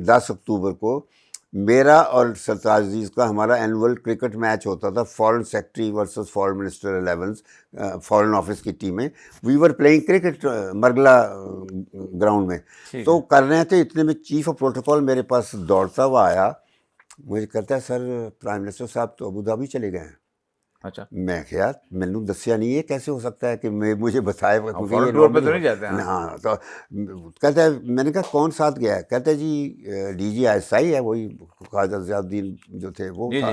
10 اکتوبر کو میرا اور سرتاج عزیز کا ہمارا اینول کرکٹ میچ ہوتا تھا، foreign secretary versus foreign minister 11 foreign office کی ٹیمیں. We were playing cricket Margalla ground میں. تو کر رہے تھے، اتنے میں چیف آف پروٹوکول میرے پاس دوڑتا ہوا آیا، مجھے کہتا ہے سر پرائم منسٹر صاحب تو ابو ظہبی چلے گئے ہیں. اچھا، میں کیا مینو دسیا نہیں ہے، کیسے ہو سکتا ہے کہ مجھے بتائے. فورن ٹور پہ تو نہیں جاتے ہیں. ہاں تو کہتا ہے، میں نے کہا کون ساتھ گیا ہے؟ کہتا ہے G D G I S آئی ہے، وہی خواجہ ضیاء الدین جو تھے وہ تھا،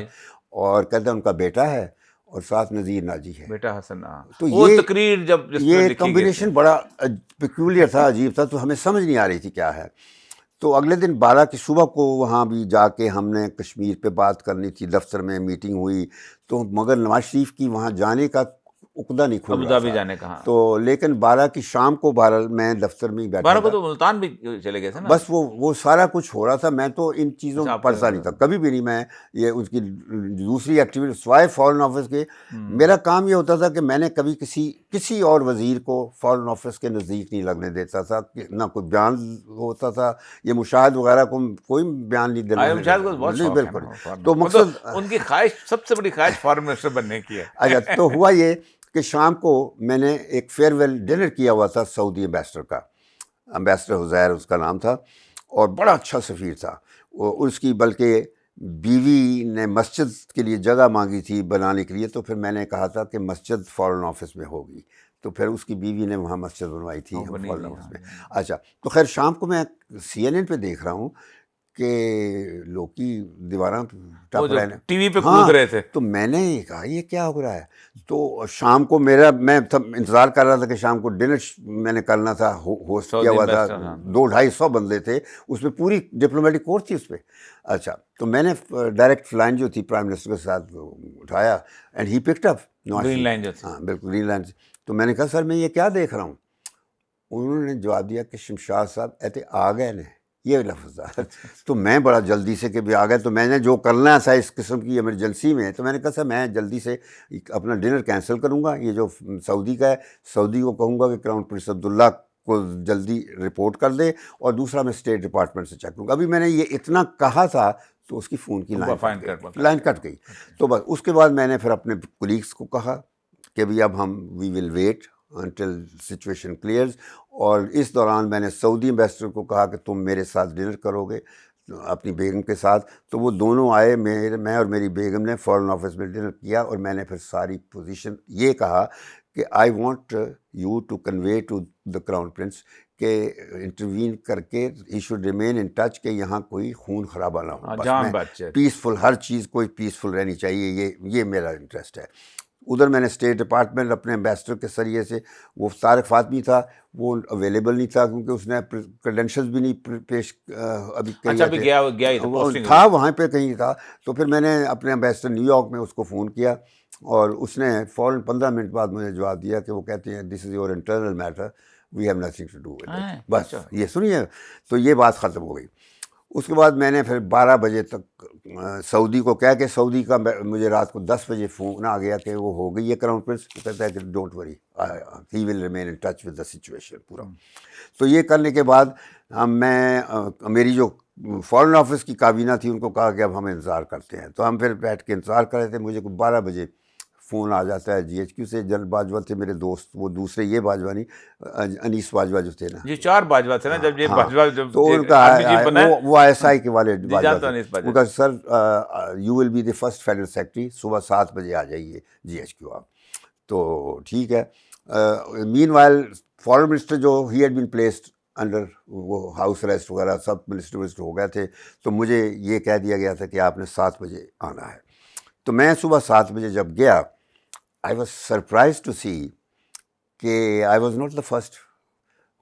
اور کہتا ہے ان کا بیٹا ہے اور ساتھ نذیر ناجی ہے، بیٹا حسن. تو وہ تقریر جب یہ کمبینیشن بڑا پیکیولر تھا، عجیب تھا، تو ہمیں سمجھ نہیں آ رہی تھی کیا ہے. تو اگلے دن 12 کی صبح کو وہاں بھی جا کے ہم نے کشمیر پہ بات کرنی تھی، دفتر میں میٹنگ ہوئی، تو مگر نواز شریف کی وہاں جانے کا عقدہ نہیں کھل رہا تھا. جانے کا. تو لیکن 12 کی شام کو بہرحال میں دفتر میں ہی بیٹھا 12 کو تھا. تو ملتان بھی چلے گئے تھے نا. بس وہ سارا کچھ ہو رہا تھا، میں تو ان چیزوں میں پڑھتا نہیں تھا کبھی بھی نہیں. میں یہ اس کی دوسری ایکٹیویٹی سوائے فارن آفس کے، میرا کام یہ ہوتا تھا کہ میں نے کبھی کسی اور وزیر کو فارن آفس کے نزدیک نہیں لگنے دیتا تھا، نہ کوئی بیان ہوتا تھا. یہ مشاہد وغیرہ کو کوئی بیان نہیں دینا. نہیں، بالکل. تو مقصد ان کی خواہش، سب سے بڑی خواہش فارن منسٹر بننے کی ہے. اچھا، تو ہوا یہ کہ شام کو میں نے ایک فیئر ویل ڈنر کیا ہوا تھا سعودی امبیسڈر کا، امبیسڈر حزیر اس کا نام تھا، اور بڑا اچھا سفیر تھا. اس کی بلکہ بیوی نے مسجد کے لیے جگہ مانگی تھی بنانے کے لیے، تو پھر میں نے کہا تھا کہ مسجد فارن آفس میں ہوگی، تو پھر اس کی بیوی نے وہاں مسجد بنوائی تھی فارن آفس میں. اچھا، تو خیر شام کو میں CNN پہ دیکھ رہا ہوں کہ لوگ کی دیواراں ٹپ رہے ہیں، ٹی وی پہ کود رہے تھے. تو میں نے کہا یہ کیا ہو رہا ہے. تو شام کو میں انتظار کر رہا تھا کہ شام کو ڈنر میں نے کرنا تھا، ہوسٹ کیا ہوا تھا، 200-250 بندے تھے اس میں، پوری ڈپلومیٹک کورس تھی اس پہ. اچھا، تو میں نے ڈائریکٹ فلائن جو تھی پرائم منسٹر کے ساتھ اٹھایا، and he picked up green line جو تھی. ہاں بالکل، گرین لائن. تو میں نے کہا سر میں یہ کیا دیکھ رہا ہوں. انہوں نے جواب دیا کہ شمشاد صاحب ایتے آ گئے نے، یہ لفظ تھا. تو میں بڑا جلدی سے کہ بھی آ گئے، تو میں نے جو کرنا تھا اس قسم کی ایمرجنسی میں، تو میں نے کہا سر میں جلدی سے اپنا ڈنر کینسل کروں گا، یہ جو سعودی کا ہے سعودی کو کہوں گا کہ کراؤن پرنس عبداللہ کو جلدی رپورٹ کر دے، اور دوسرا میں اسٹیٹ ڈپارٹمنٹ سے چیک کروں گا. ابھی میں نے یہ اتنا کہا تھا تو اس کی فون کی لائن کٹ گئی. تو بس اس کے بعد میں نے پھر اپنے کولیگس کو کہا کہ بھئی اب ہم we will wait until situation clears. اور اس دوران میں نے سعودی امبیسڈر کو کہا کہ تم میرے ساتھ ڈنر کرو گے اپنی بیگم کے ساتھ. تو وہ دونوں آئے، میں اور میری بیگم نے فارن آفس میں ڈنر کیا، اور میں نے پھر ساری پوزیشن یہ کہا کہ I want you to convey to the crown prince کہ انٹروین کر کے he should remain in touch, کہ یہاں کوئی خون خرابہ نہ ہو، بس پیسفل، ہر چیز کوئی پیسفل رہنی چاہیے، یہ میرا انٹرسٹ ہے. ادھر میں نے اسٹیٹ ڈپارٹمنٹ اپنے امبیسڈر کے ذریعے سے، وہ طارق فاطمی تھا، وہ اویلیبل نہیں تھا کیونکہ اس نے کریڈینشلز بھی نہیں پیش ابھی تھا، وہاں پہ کہیں تھا. تو پھر میں نے اپنے امبیسڈر نیو یارک میں اس کو فون کیا، اور اس نے فوراً 15 منٹ بعد مجھے جواب دیا کہ وہ کہتے ہیں this is your internal matter, we have nothing to do with it. بس یہ سنیے، تو یہ بات ختم ہو گئی. اس کے بعد میں نے پھر 12 بجے تک سعودی کو کہہ کے، سعودی کا مجھے رات کو 10 بجے فون آ گیا کہ وہ ہو گئی ہے کراؤن پرنس. وہ کہتا ہے کہ don't worry, he will remain in touch with the situation پورا. تو یہ کرنے کے بعد میں میری جو فارن آفس کی کابینہ تھی ان کو کہا کہ اب ہم انتظار کرتے ہیں. تو ہم پھر بیٹھ کے انتظار کر رہے تھے. مجھے 12 بجے فون آ جاتا ہے GHQ سے. جنرل باجوہ تھے میرے دوست، وہ دوسرے یہ باجوہ نہیں، انیس باجوہ جو تھے نا، جی 4 باجوہ تھے نا جب یہ باجوہ، تو ان کا وہ ISI کے والے باجوہ تھے. ان کا sir you will be the first federal secretary, صبح 7 بجے آ جائیے GHQ آپ. تو ٹھیک ہے. مین وائل فارن منسٹر جو he had been placed under وہ ہاؤس اریسٹ وغیرہ، سب منسٹر ہو گئے تھے. تو مجھے یہ کہہ دیا گیا تھا کہ آپ نے 7 بجے آنا ہے. تو میں صبح 7 بجے جب گیا، I was surprised to see کہ I was not the first.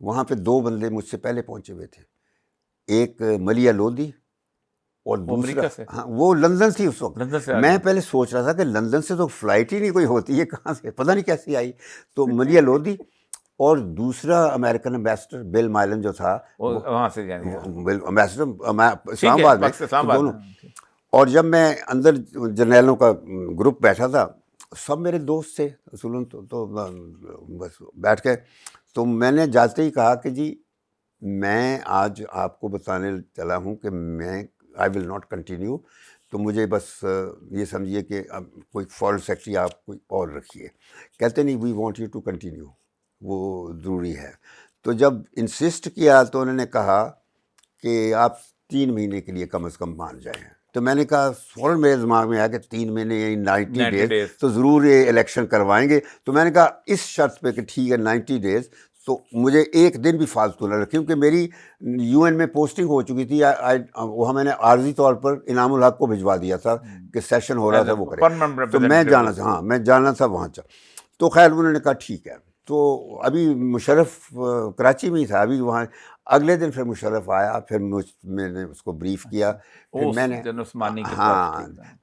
وہاں پہ 2 بندے مجھ سے پہلے پہنچے ہوئے تھے، ایک ملیہ لودھی اور دوسرا، ہاں وہ لندن تھی اس وقت. میں پہلے سوچ رہا تھا کہ لندن سے تو فلائٹ ہی نہیں کوئی ہوتی ہے، کہاں سے پتہ نہیں کیسی آئی. تو ملیہ لودھی اور دوسرا امریکن امبیسڈر بل مائلن جو تھا، وہاں سے امبیسڈر اسلام آباد میں، دونوں. اور جب میں اندر جرنیلوں کا گروپ بیٹھا تھا، سب میرے دوست تھے اصولاً. تو بس بیٹھ کے، تو میں نے جاتے ہی کہا کہ جی میں آج آپ کو بتانے چلا ہوں کہ میں آئی ول ناٹ کنٹینیو. تو مجھے بس یہ سمجھیے کہ اب کوئی فورن سیکٹری آپ کوئی اور رکھیے. کہتے نہیں we want you to continue, وہ ضروری ہے. تو جب انسسٹ کیا تو انہوں نے کہا کہ آپ 3 مہینے کے لیے کم از کم مان جائیں. تو میں نے کہا فوراً میرے دماغ میں آیا کہ 3 مہینے یعنی 90 ڈیز تو ضرور یہ الیکشن کروائیں گے. تو میں نے کہا اس شرط پہ کہ ٹھیک ہے 90 ڈیز تو مجھے ایک دن بھی فالتو نہ رکھیں، کیونکہ میری یو این میں پوسٹنگ ہو چکی تھی. وہاں میں نے عارضی طور پر انعام الحق کو بھجوا دیا تھا کہ سیشن ہو رہا تھا وہ کرے، تو میں جانا تھا. ہاں میں جانا تھا وہاں. تو خیر انہوں نے کہا ٹھیک ہے. تو ابھی مشرف کراچی میں ہی تھا ابھی وہاں. اگلے دن پھر مشرف آیا، پھر میں نے اس کو بریف کیا. پھر میں نے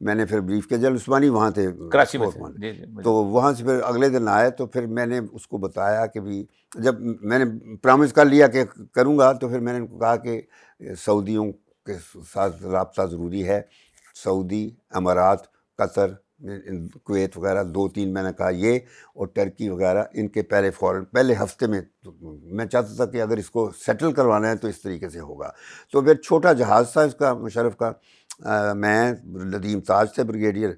میں نے پھر بریف کیا. جنرل عثمانی وہاں تھے کراچی میں. تو وہاں سے پھر اگلے دن آئے. تو پھر میں نے اس کو بتایا کہ بھی جب میں نے پرامس کر لیا کہ کروں گا، تو پھر میں نے کہا کہ سعودیوں کے ساتھ رابطہ ضروری ہے. سعودی، امارات، قطر، کویت وغیرہ 2-3 میں نے کہا یہ، اور ٹرکی وغیرہ ان کے پہلے ہفتے میں میں چاہتا تھا کہ اگر اس کو سیٹل کروانا ہے تو اس طریقے سے ہوگا. تو پھر چھوٹا جہاز تھا اس کا مشرف کا، میں ندیم تاج تھے بریگیڈیئر،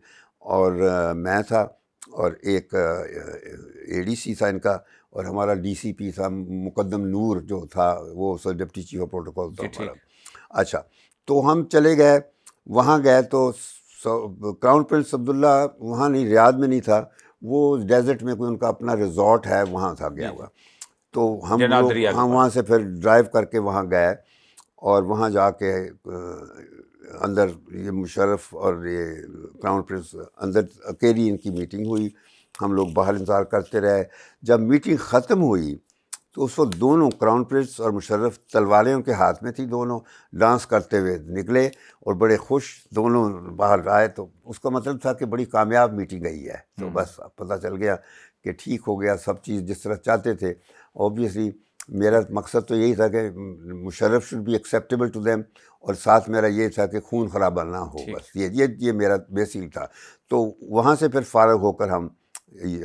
اور میں تھا، اور ایک اے ڈی سی تھا ان کا، اور ہمارا ڈی سی پی تھا مقدم نور جو تھا، وہ ڈپٹی چیف آف پروٹوکول تھا ہمارا. اچھا تو ہم چلے گئے. وہاں گئے تو کراؤن پرنس عبداللہ وہاں نہیں، ریاض میں نہیں تھا، وہ ڈیزرٹ میں کوئی ان کا اپنا ریزورٹ ہے وہاں تھا گیا ہوا. تو ہم لوگ وہاں سے پھر ڈرائیو کر کے وہاں گئے، اور وہاں جا کے اندر یہ مشرف اور یہ کراؤن پرنس اندر اکیلی ان کی میٹنگ ہوئی. ہم لوگ باہر انتظار کرتے رہے. جب میٹنگ ختم ہوئی تو اس وقت دونوں کراؤن پرنس اور مشرف تلواریں ان کے ہاتھ میں تھی، دونوں ڈانس کرتے ہوئے نکلے اور بڑے خوش دونوں باہر آئے. تو اس کا مطلب تھا کہ بڑی کامیاب میٹنگ گئی ہے. تو بس پتہ چل گیا کہ ٹھیک ہو گیا، سب چیز جس طرح چاہتے تھے. اوبیسلی میرا مقصد تو یہی تھا کہ Musharraf should be acceptable to them, اور ساتھ میرا یہ تھا کہ خون خرابہ نہ ہو. بس یہ میرا بیسک تھا. تو وہاں سے پھر فارغ ہو کر ہم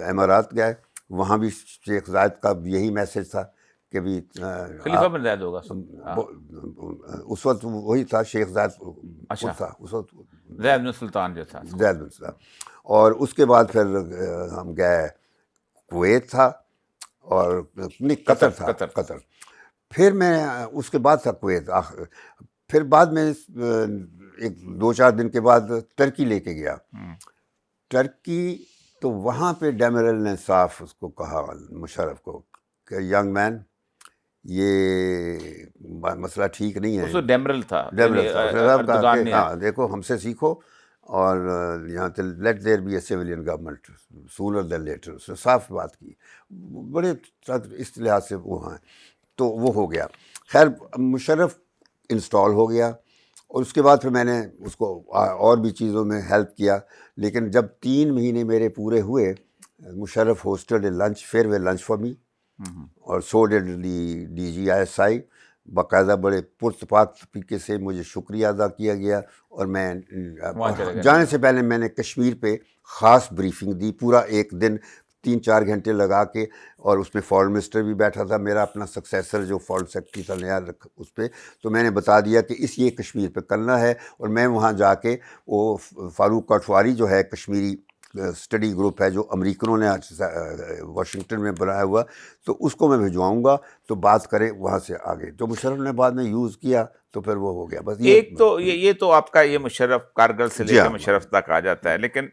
امارات گئے. وہاں بھی شیخ زائد کا یہی میسج تھا کہ بھی خلیفہ بن زائد ہوگا اس وقت وہی تھا، شیخ زائد تھا اس وقت، زید بن سلطان جو تھا. زید بن سلطان. اور اس کے بعد پھر ہم گئے کویت تھا، اور نہیں قطر تھا، قطر. پھر میں اس کے بعد تھا کویت. پھر بعد میں 1-2-4 دن کے بعد ٹرکی لے کے گیا. ٹرکی تو وہاں پہ ڈیمرل نے صاف اس کو کہا مشرف کو کہ ینگ مین یہ مسئلہ ٹھیک نہیں ہے. ڈیمرل تھا، ہاں دیکھو ہم سے سیکھو، اور یہاں سے let there be a civilian government sooner than later. اس نے صاف بات کی، بڑے اس لحاظ سے وہ ہیں. تو وہ ہو گیا. خیر مشرف انسٹال ہو گیا، اور اس کے بعد پھر میں نے اس کو اور بھی چیزوں میں ہیلپ کیا. لیکن جب 3 مہینے میرے پورے ہوئے، Musharraf hosted a lunch, farewell lunch for me, اور so did D G I S I. باقاعدہ بڑے پرتپاک طریقے سے مجھے شکریہ ادا کیا گیا. اور میں جانے سے پہلے میں نے کشمیر پہ خاص بریفنگ دی، پورا ایک دن 3-4 گھنٹے لگا کے. اور اس میں فارن منسٹر بھی بیٹھا تھا، میرا اپنا سکسیسر جو فارن سیکرٹری تھا نیا اس پہ. تو میں نے بتا دیا کہ یہ کشمیر پہ کرنا ہے. اور میں وہاں جا کے وہ فاروق کاٹھواری جو ہے کشمیری اسٹڈی گروپ ہے جو امریکنوں نے واشنگٹن میں بنایا ہوا، تو اس کو میں بھجواؤں گا تو بات کریں وہاں سے آگے. تو مشرف نے بعد میں یوز کیا تو پھر وہ ہو گیا. بس ایک تو یہ تو آپ کا یہ مشرف کارگل سے لے کے مشرف تک آ جاتا ہے. لیکن